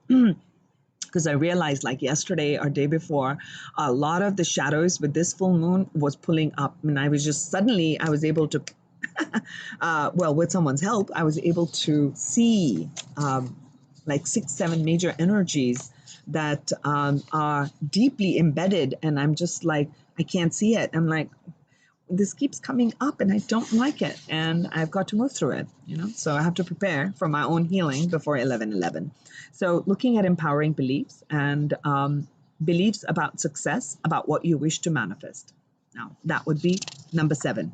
Because I realized, like yesterday or day before, a lot of the shadows with this full moon was pulling up, and I was just suddenly I was able to, well, with someone's help, I was able to see like 6, 7 major energies that are deeply embedded, and I'm just like, I can't see it. I'm like, this keeps coming up and I don't like it, and I've got to move through it, so I have to prepare for my own healing before 11/11. So looking at empowering beliefs and beliefs about success, about what you wish to manifest. Now that would be number 7.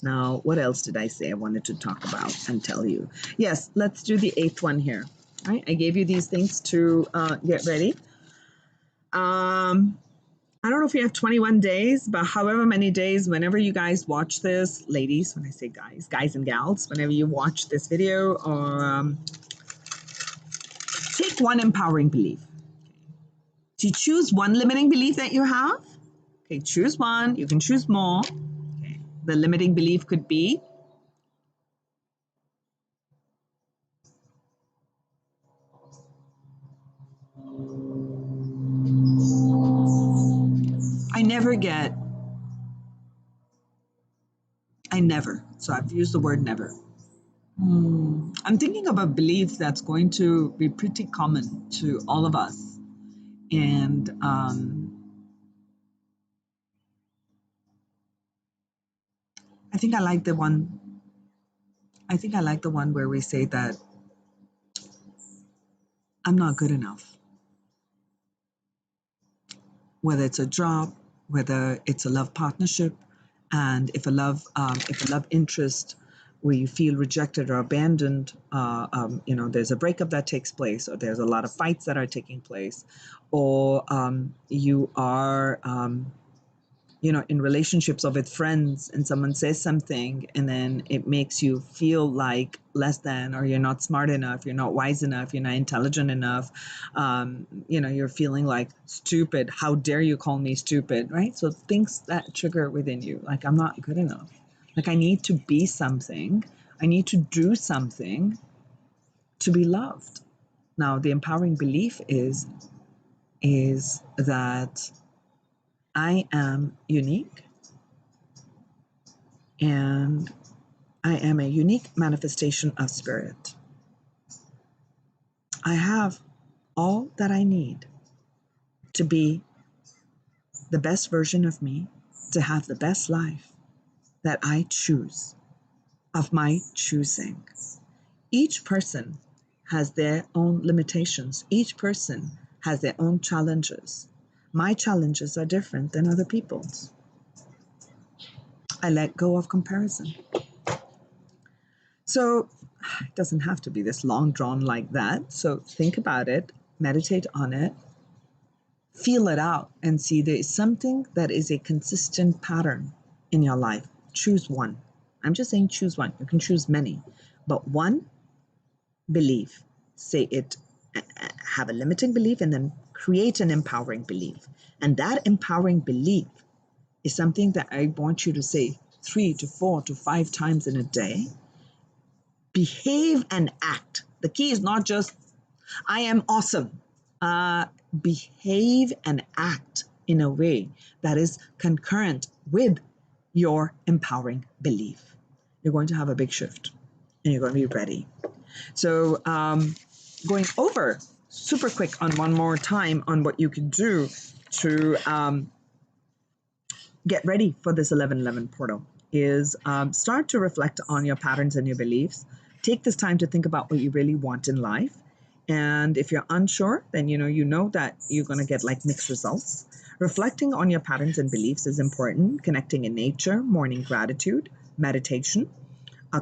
Now what else did I say I wanted to talk about and tell you? Yes, let's do the 8th one here. All right, I gave you these things to get ready. I don't know if you have 21 days, but however many days, whenever you guys watch this, ladies, when I say guys and gals, whenever you watch this video, or take one empowering belief. Do you choose one limiting belief that you have? Okay, choose one. You can choose more. Okay. The limiting belief could be, I never. So I've used the word never. I'm thinking of a belief that's going to be pretty common to all of us. And I think I like the one. I think I like the one where we say that I'm not good enough. Whether it's a job, whether it's a love partnership, and if a love interest where you feel rejected or abandoned, there's a breakup that takes place, or there's a lot of fights that are taking place, or you are in relationships or with friends, and someone says something and then it makes you feel like less than, or you're not smart enough, you're not wise enough, you're not intelligent enough, you're feeling like stupid. How dare you call me stupid, right? So things that trigger within you, like I'm not good enough, like I need to be something, I need to do something to be loved. Now the empowering belief is that I am unique, and I am a unique manifestation of spirit. I have all that I need to be the best version of me, to have the best life that I choose, of my choosing. Each person has their own limitations. Each person has their own challenges. My challenges are different than other people's. I let go of comparison. So it doesn't have to be this long drawn like that. So think about it, meditate on it, feel it out, and see there is something that is a consistent pattern in your life. Choose one. I'm just saying choose one. You can choose many, but one belief, say it have a limiting belief, and then create an empowering belief. And that empowering belief is something that I want you to say 3 to 4 to 5 times in a day. Behave and act. The key is not just, I am awesome. Behave and act in a way that is concurrent with your empowering belief. You're going to have a big shift and you're going to be ready. So, going over super quick on one more time on what you can do to get ready for this 1111 portal is start to reflect on your patterns and your beliefs. Take this time to think about what you really want in life. And if you're unsure, then you know that you're going to get like mixed results. Reflecting on your patterns and beliefs is important. Connecting in nature, morning gratitude, meditation,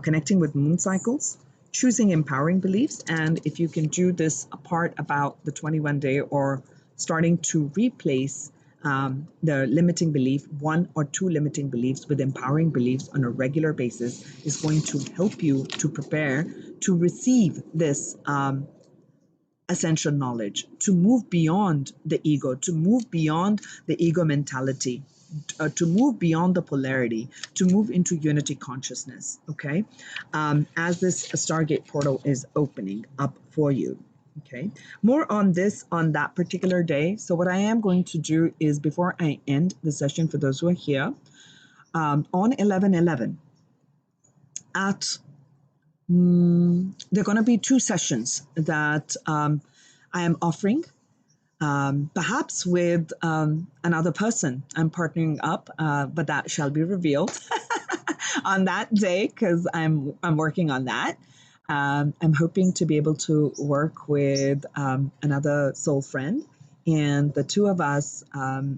connecting with moon cycles, choosing empowering beliefs. And if you can do this part about the 21-day or starting to replace the limiting belief, 1 or 2 limiting beliefs with empowering beliefs on a regular basis, is going to help you to prepare to receive this essential knowledge, to move beyond the ego, to move beyond the ego mentality, to move beyond the polarity, to move into unity consciousness, okay? As this Stargate portal is opening up for you. Okay, more on this on that particular day. So what I am going to do is, before I end the session, for those who are here, on 11/11 at there are going to be 2 sessions that I am offering, perhaps with another person. I'm partnering up, but that shall be revealed on that day, because I'm working on that. I'm hoping to be able to work with another soul friend, and the 2 of us,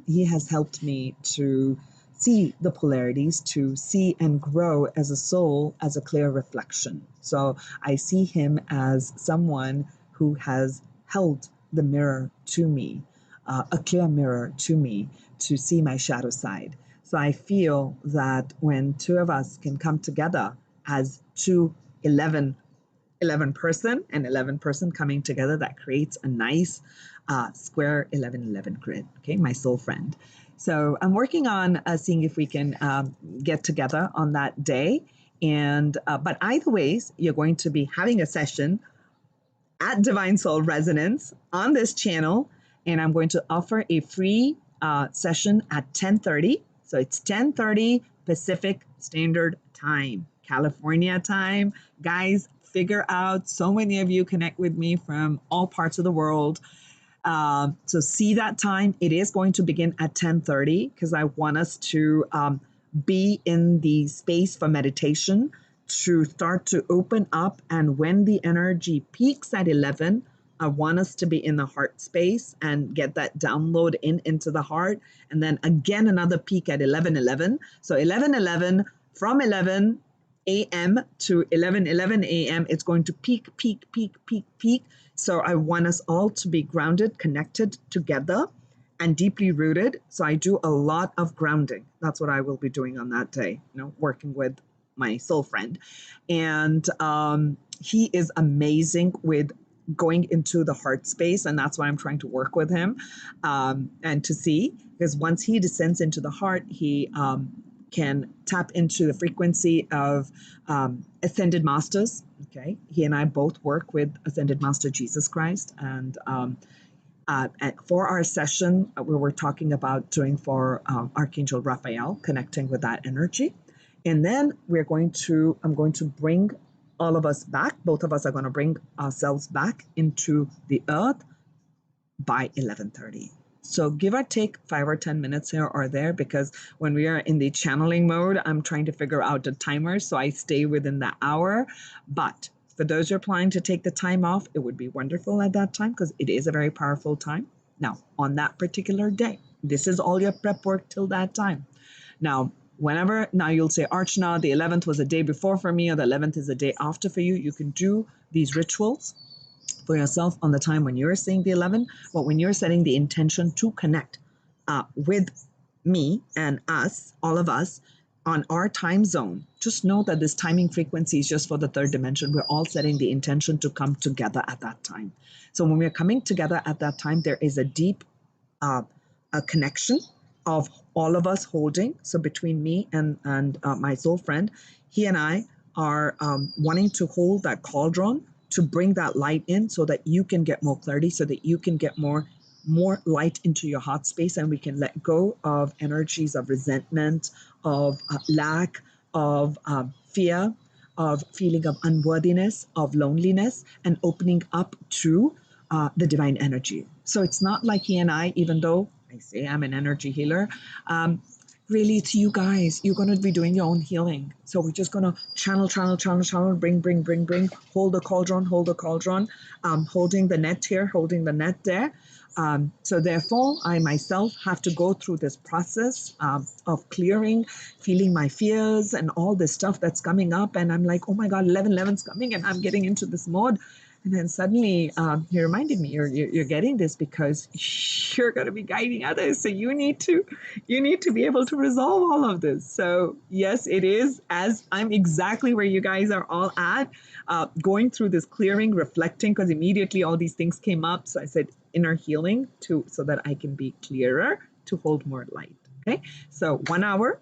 he has helped me to see the polarities, to see and grow as a soul, as a clear reflection. So I see him as someone who has held the mirror to me, a clear mirror to me, to see my shadow side. So I feel that when 2 of us can come together as 2 11 person and 11 person coming together, that creates a nice square 11/11 grid. Okay, my soul friend. So I'm working on seeing if we can get together on that day. And but either ways, you're going to be having a session at Divine Soul Resonance on this channel, and I'm going to offer a free session at 10:30. So it's 10:30 Pacific Standard Time, California time. Guys, figure out, so many of you connect with me from all parts of the world. So see that time. It is going to begin at 10:30 because I want us to be in the space for meditation, to start to open up. And when the energy peaks at 11, I want us to be in the heart space and get that download into the heart. And then again, another peak at 11:11. So 11:11, from 11 a.m. to 11:11 a.m. It's going to peak. So I want us all to be grounded, connected together, and deeply rooted. So I do a lot of grounding. That's what I will be doing on that day, working with my soul friend. And he is amazing with going into the heart space. And that's why I'm trying to work with him and to see, because once he descends into the heart, he can tap into the frequency of ascended masters. Okay, he and I both work with Ascended Master Jesus Christ, and for our session, we were talking about doing for Archangel Raphael, connecting with that energy, and then I'm going to bring all of us back. Both of us are going to bring ourselves back into the earth by 11:30. So give or take 5 or 10 minutes here or there, because when we are in the channeling mode, I'm trying to figure out the timer so I stay within the hour. But for those who are planning to take the time off, it would be wonderful at that time, because it is a very powerful time. Now, on that particular day, this is all your prep work till that time. Now, now you'll say, Archana, the 11th was a day before for me, or the 11th is a day after for you. You can do these rituals for yourself on the time when you're seeing the 11, but when you're setting the intention to connect with me and us, all of us, on our time zone, just know that this timing frequency is just for the third dimension. We're all setting the intention to come together at that time. So when we're coming together at that time, there is a deep a connection of all of us holding. So between me and my soul friend, he and I are wanting to hold that cauldron to bring that light in so that you can get more clarity, so that you can get more light into your heart space, and we can let go of energies of resentment, of lack, of fear, of feeling of unworthiness, of loneliness, and opening up to the divine energy. So it's not like he and I, even though I say I'm an energy healer, really it's you guys. You're going to be doing your own healing. So we're just going to channel, bring, hold the cauldron, holding the net here, holding the net there. So therefore, I myself have to go through this process of clearing, feeling my fears and all this stuff that's coming up. And I'm like, oh my God, 11:11's coming, and I'm getting into this mode. And then suddenly he reminded me, you're getting this because you're going to be guiding others. So you need to be able to resolve all of this. So yes, it is, as I'm exactly where you guys are all at, going through this clearing, reflecting, because immediately all these things came up. So I said inner healing so that I can be clearer, to hold more light. Okay, so 1 hour.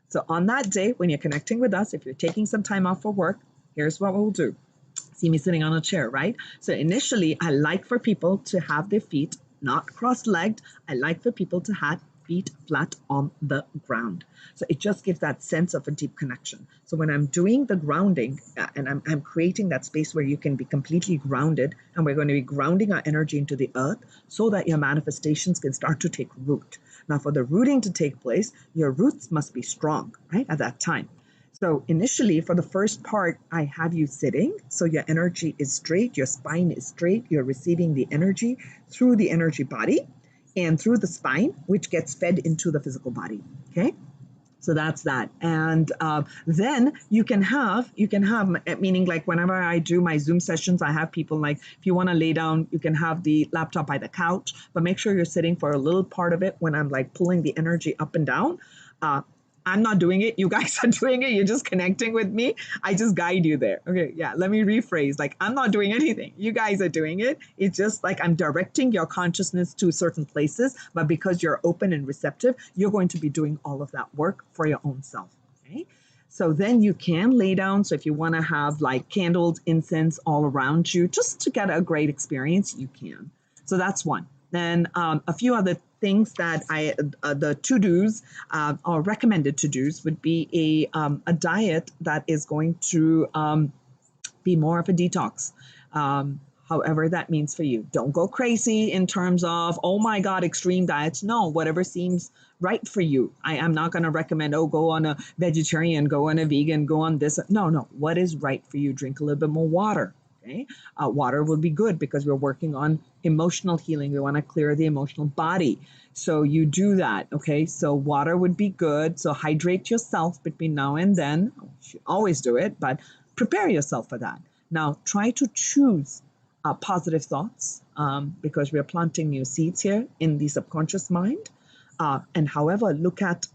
So on that day, when you're connecting with us, if you're taking some time off for work, here's what we'll do. See me sitting on a chair, right? So initially, I like for people to have their feet not cross-legged. I like for people to have feet flat on the ground. So it just gives that sense of a deep connection. So when I'm doing the grounding and I'm creating that space where you can be completely grounded, and we're going to be grounding our energy into the earth so that your manifestations can start to take root. Now, for the rooting to take place, your roots must be strong, right, at that time. So initially, for the first part, I have you sitting. So your energy is straight, your spine is straight, you're receiving the energy through the energy body and through the spine, which gets fed into the physical body. Okay. So that's that. And then you can have, meaning like whenever I do my Zoom sessions, I have people like, if you want to lay down, you can have the laptop by the couch, but make sure you're sitting for a little part of it when I'm like pulling the energy up and down. I'm not doing it. You guys are doing it. You're just connecting with me. I just guide you there. Okay. Yeah. Let me rephrase. Like, I'm not doing anything. You guys are doing it. It's just like I'm directing your consciousness to certain places, but because you're open and receptive, you're going to be doing all of that work for your own self. Okay. So then you can lay down. So if you want to have like candles, incense all around you, just to get a great experience, you can. So that's one. Then a few other things that the to-dos or recommended to-dos would be a diet that is going to be more of a detox. However that means for you. Don't go crazy in terms of, oh my God, extreme diets. No, whatever seems right for you. I am not going to recommend, go on a vegetarian, go on a vegan, go on this. No. What is right for you? Drink a little bit more water. Okay. Water will be good because we're working on emotional healing. We want to clear the emotional body. So you do that. Okay. So water would be good. So hydrate yourself between now and then. You should always do it, but prepare yourself for that. Now try to choose positive thoughts because we're planting new seeds here in the subconscious mind. And however, look at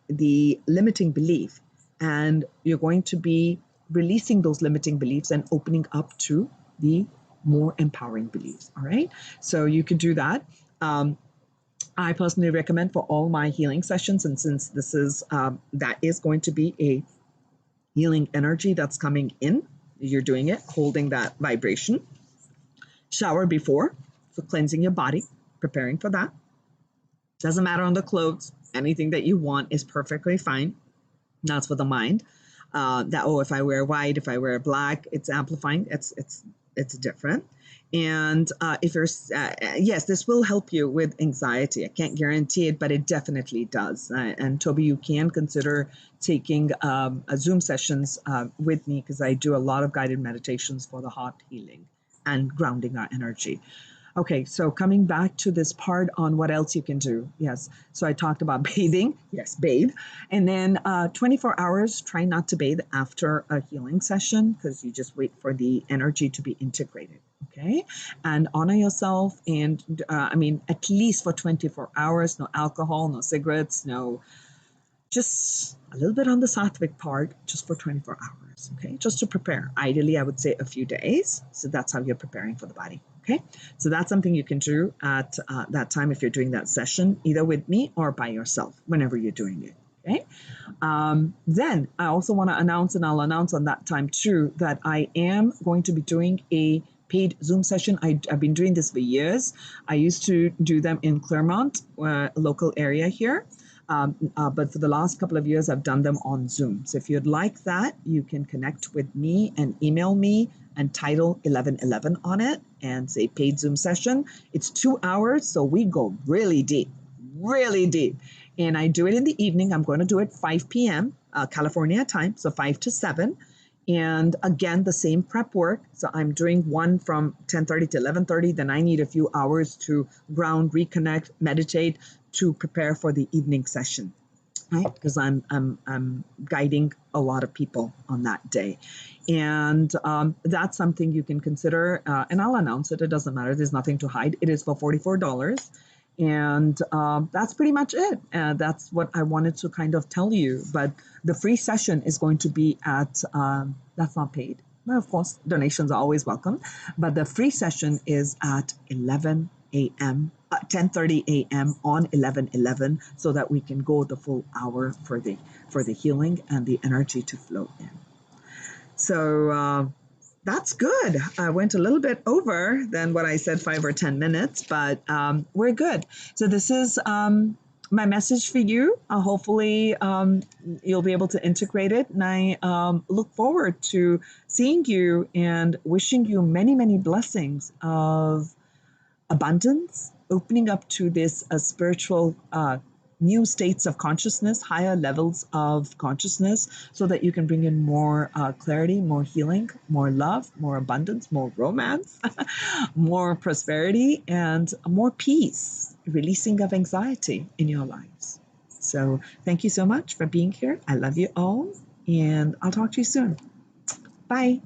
the limiting belief, and you're going to be releasing those limiting beliefs and opening up to the more empowering beliefs. All right. So you could do that. I personally recommend for all my healing sessions, and since this is that is going to be a healing energy that's coming in, you're doing it, holding that vibration. Shower before, so cleansing your body, preparing for that. Doesn't matter on the clothes. Anything that you want is perfectly fine. That's for the mind. If I wear white, if I wear black, it's amplifying. It's different. And if you're, yes, this will help you with anxiety. I can't guarantee it, but it definitely does. And Toby, you can consider taking Zoom sessions with me because I do a lot of guided meditations for the heart healing and grounding our energy. Okay, so coming back to this part on what else you can do. Yes, so I talked about bathing. Yes, bathe. And then 24 hours, try not to bathe after a healing session because you just wait for the energy to be integrated. Okay, and honor yourself. And at least for 24 hours, no alcohol, no cigarettes, no just a little bit on the sattvic part, just for 24 hours, okay? Just to prepare. Ideally, I would say a few days. So that's how you're preparing for the body, okay? So that's something you can do at that time if you're doing that session, either with me or by yourself, whenever you're doing it, okay? Then I also want to announce, and I'll announce on that time too, that I am going to be doing a paid Zoom session. I've been doing this for years. I used to do them in Claremont, a local area here. But for the last couple of years, I've done them on Zoom. So if you'd like that, you can connect with me and email me and title 1111 on it and say paid Zoom session. It's 2 hours, so we go really deep, really deep. And I do it in the evening. I'm going to do it 5 p.m. California time, so 5 to 7. And again, the same prep work. So I'm doing one from 10:30 to 11:30. Then I need a few hours to ground, reconnect, meditate to prepare for the evening session, right? Because I'm guiding a lot of people on that day. And that's something you can consider. And I'll announce it. It doesn't matter. There's nothing to hide. It is for $44. And that's pretty much it. That's what I wanted to kind of tell you. But the free session is going to be at, that's not paid. Well, of course, donations are always welcome. But the free session is at 11 a.m., 10:30 a.m. on 11/11, so that we can go the full hour for the healing and the energy to flow in. So that's good. I went a little bit over than what I said, 5 or 10 minutes, but we're good. So this is my message for you. Hopefully you'll be able to integrate it. And I look forward to seeing you and wishing you many, many blessings of abundance, opening up to this spiritual new states of consciousness, higher levels of consciousness, so that you can bring in more clarity, more healing, more love, more abundance, more romance, more prosperity, and more peace, releasing of anxiety in your lives. So thank you so much for being here. I love you all, and I'll talk to you soon. Bye.